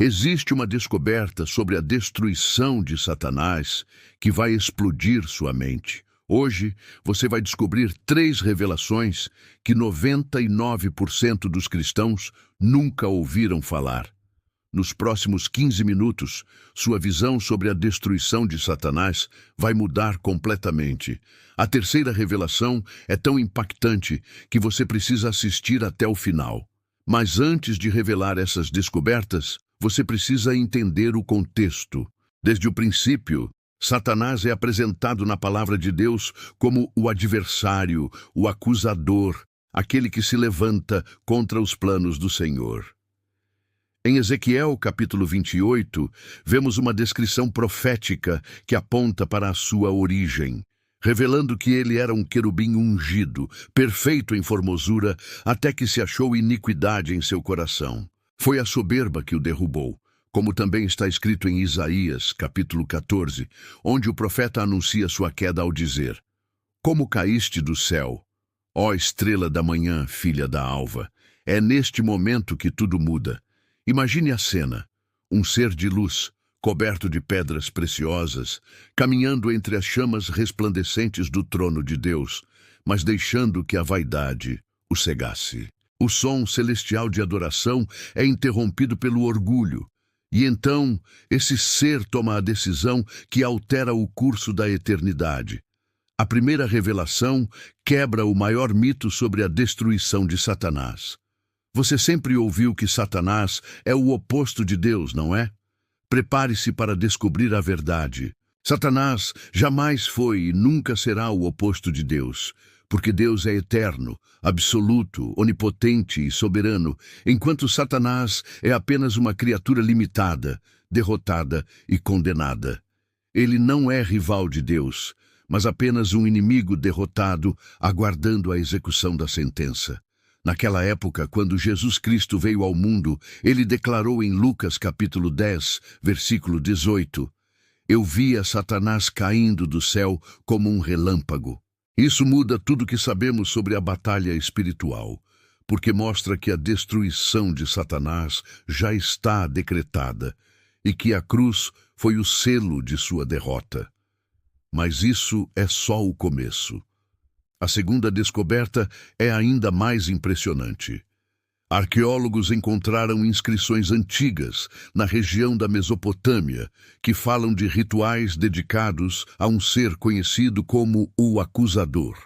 Existe uma descoberta sobre a destruição de Satanás que vai explodir sua mente. Hoje, você vai descobrir 3 revelações que 99% dos cristãos nunca ouviram falar. Nos próximos 15 minutos, sua visão sobre a destruição de Satanás vai mudar completamente. A terceira revelação é tão impactante que você precisa assistir até o final. Mas antes de revelar essas descobertas, você precisa entender o contexto. Desde o princípio, Satanás é apresentado na palavra de Deus como o adversário, o acusador, aquele que se levanta contra os planos do Senhor. Em Ezequiel, capítulo 28, vemos uma descrição profética que aponta para a sua origem, revelando que ele era um querubim ungido, perfeito em formosura, até que se achou iniquidade em seu coração. Foi a soberba que o derrubou, como também está escrito em Isaías, capítulo 14, onde o profeta anuncia sua queda ao dizer: Como caíste do céu, ó estrela da manhã, filha da alva, é neste momento que tudo muda. Imagine a cena, um ser de luz, coberto de pedras preciosas, caminhando entre as chamas resplandecentes do trono de Deus, mas deixando que a vaidade o cegasse. O som celestial de adoração é interrompido pelo orgulho, e então esse ser toma a decisão que altera o curso da eternidade. A primeira revelação quebra o maior mito sobre a destruição de Satanás. Você sempre ouviu que Satanás é o oposto de Deus, não é? Prepare-se para descobrir a verdade. Satanás jamais foi e nunca será o oposto de Deus, porque Deus é eterno, absoluto, onipotente e soberano, enquanto Satanás é apenas uma criatura limitada, derrotada e condenada. Ele não é rival de Deus, mas apenas um inimigo derrotado, aguardando a execução da sentença. Naquela época, quando Jesus Cristo veio ao mundo, ele declarou em Lucas capítulo 10, versículo 18, Eu via Satanás caindo do céu como um relâmpago. Isso muda tudo que sabemos sobre a batalha espiritual, porque mostra que a destruição de Satanás já está decretada e que a cruz foi o selo de sua derrota. Mas isso é só o começo. A segunda descoberta é ainda mais impressionante. Arqueólogos encontraram inscrições antigas na região da Mesopotâmia que falam de rituais dedicados a um ser conhecido como o Acusador,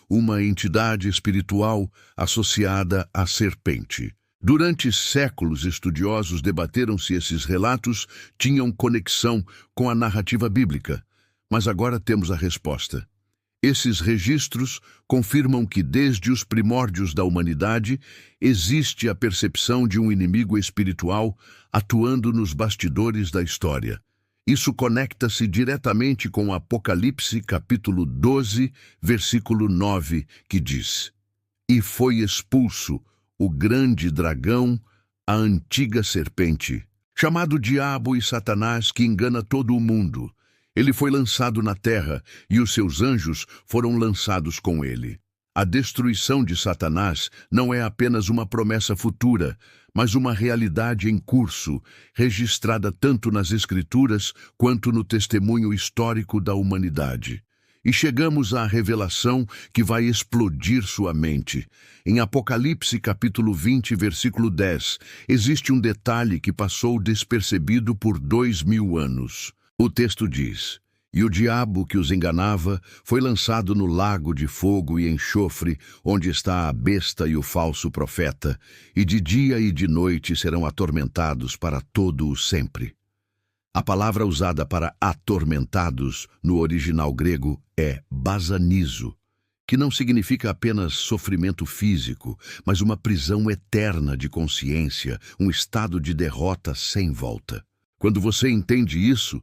uma entidade espiritual associada à serpente. Durante séculos, estudiosos debateram se esses relatos tinham conexão com a narrativa bíblica, mas agora temos a resposta. Esses registros confirmam que desde os primórdios da humanidade existe a percepção de um inimigo espiritual atuando nos bastidores da história. Isso conecta-se diretamente com Apocalipse capítulo 12, versículo 9, que diz: E foi expulso o grande dragão, a antiga serpente, chamado Diabo e Satanás, que engana todo o mundo. Ele foi lançado na terra, e os seus anjos foram lançados com ele. A destruição de Satanás não é apenas uma promessa futura, mas uma realidade em curso, registrada tanto nas Escrituras quanto no testemunho histórico da humanidade. E chegamos à revelação que vai explodir sua mente. Em Apocalipse capítulo 20, versículo 10, existe um detalhe que passou despercebido por 2000 anos. O texto diz: E o diabo que os enganava foi lançado no lago de fogo e enxofre, onde está a besta e o falso profeta, e de dia e de noite serão atormentados para todo o sempre. A palavra usada para atormentados no original grego é basanizo, que não significa apenas sofrimento físico, mas uma prisão eterna de consciência, um estado de derrota sem volta. Quando você entende isso,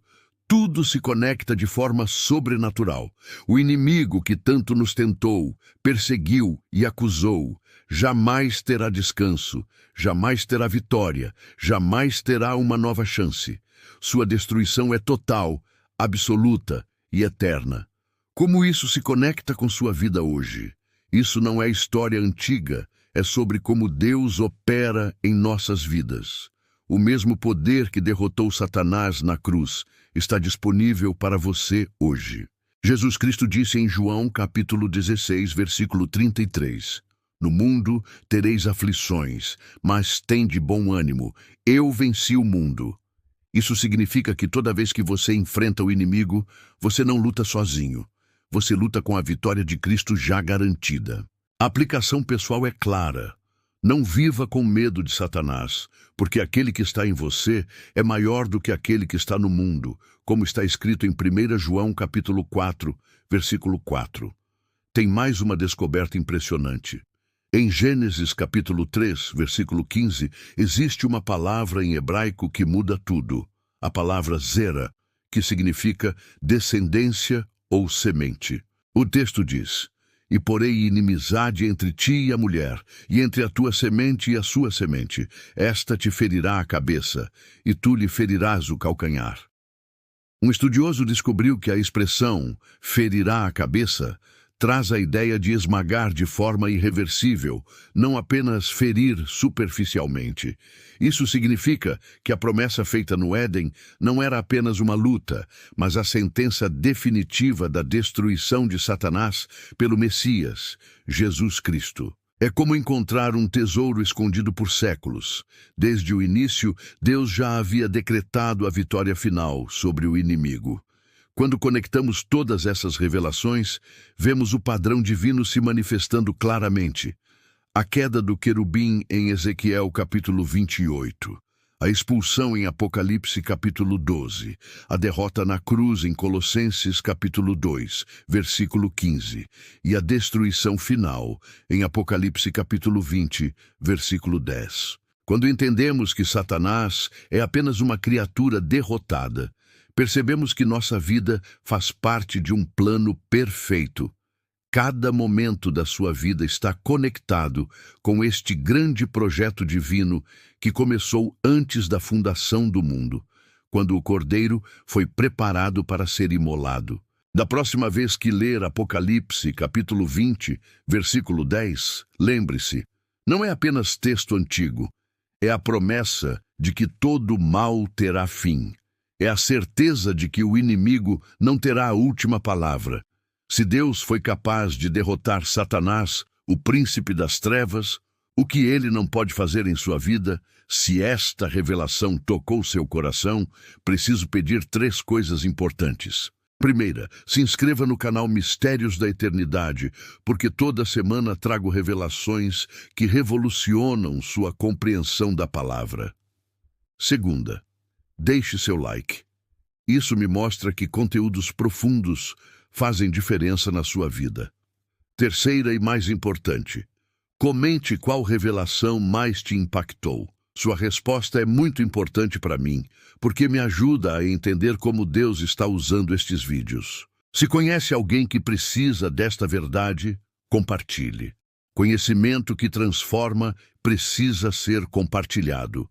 tudo se conecta de forma sobrenatural. O inimigo que tanto nos tentou, perseguiu e acusou, jamais terá descanso, jamais terá vitória, jamais terá uma nova chance. Sua destruição é total, absoluta e eterna. Como isso se conecta com sua vida hoje? Isso não é história antiga, é sobre como Deus opera em nossas vidas. O mesmo poder que derrotou Satanás na cruz está disponível para você hoje. Jesus Cristo disse em João capítulo 16, versículo 33, "No mundo tereis aflições, mas tende bom ânimo, eu venci o mundo." Isso significa que toda vez que você enfrenta o inimigo, você não luta sozinho. Você luta com a vitória de Cristo já garantida. A aplicação pessoal é clara. Não viva com medo de Satanás, porque aquele que está em você é maior do que aquele que está no mundo, como está escrito em 1 João capítulo 4, versículo 4. Tem mais uma descoberta impressionante. Em Gênesis capítulo 3, versículo 15, existe uma palavra em hebraico que muda tudo. A palavra zera, que significa descendência ou semente. O texto diz: "E porei inimizade entre ti e a mulher, e entre a tua semente e a sua semente. Esta te ferirá a cabeça, e tu lhe ferirás o calcanhar." Um estudioso descobriu que a expressão "ferirá a cabeça" traz a ideia de esmagar de forma irreversível, não apenas ferir superficialmente. Isso significa que a promessa feita no Éden não era apenas uma luta, mas a sentença definitiva da destruição de Satanás pelo Messias, Jesus Cristo. É como encontrar um tesouro escondido por séculos. Desde o início, Deus já havia decretado a vitória final sobre o inimigo. Quando conectamos todas essas revelações, vemos o padrão divino se manifestando claramente. A queda do querubim em Ezequiel capítulo 28, a expulsão em Apocalipse capítulo 12, a derrota na cruz em Colossenses capítulo 2, versículo 15, e a destruição final em Apocalipse capítulo 20, versículo 10. Quando entendemos que Satanás é apenas uma criatura derrotada, percebemos que nossa vida faz parte de um plano perfeito. Cada momento da sua vida está conectado com este grande projeto divino que começou antes da fundação do mundo, quando o Cordeiro foi preparado para ser imolado. Da próxima vez que ler Apocalipse, capítulo 20, versículo 10, lembre-se, não é apenas texto antigo, é a promessa de que todo mal terá fim. É a certeza de que o inimigo não terá a última palavra. Se Deus foi capaz de derrotar Satanás, o príncipe das trevas, o que ele não pode fazer em sua vida? Se esta revelação tocou seu coração, preciso pedir 3 coisas importantes. Primeira, se inscreva no canal Mistérios da Eternidade, porque toda semana trago revelações que revolucionam sua compreensão da palavra. Segunda, deixe seu like. Isso me mostra que conteúdos profundos fazem diferença na sua vida. Terceira e mais importante, comente qual revelação mais te impactou. Sua resposta é muito importante para mim, porque me ajuda a entender como Deus está usando estes vídeos. Se conhece alguém que precisa desta verdade, compartilhe. Conhecimento que transforma precisa ser compartilhado.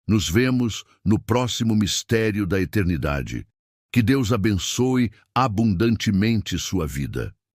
Nos vemos no próximo mistério da eternidade. Que Deus abençoe abundantemente sua vida.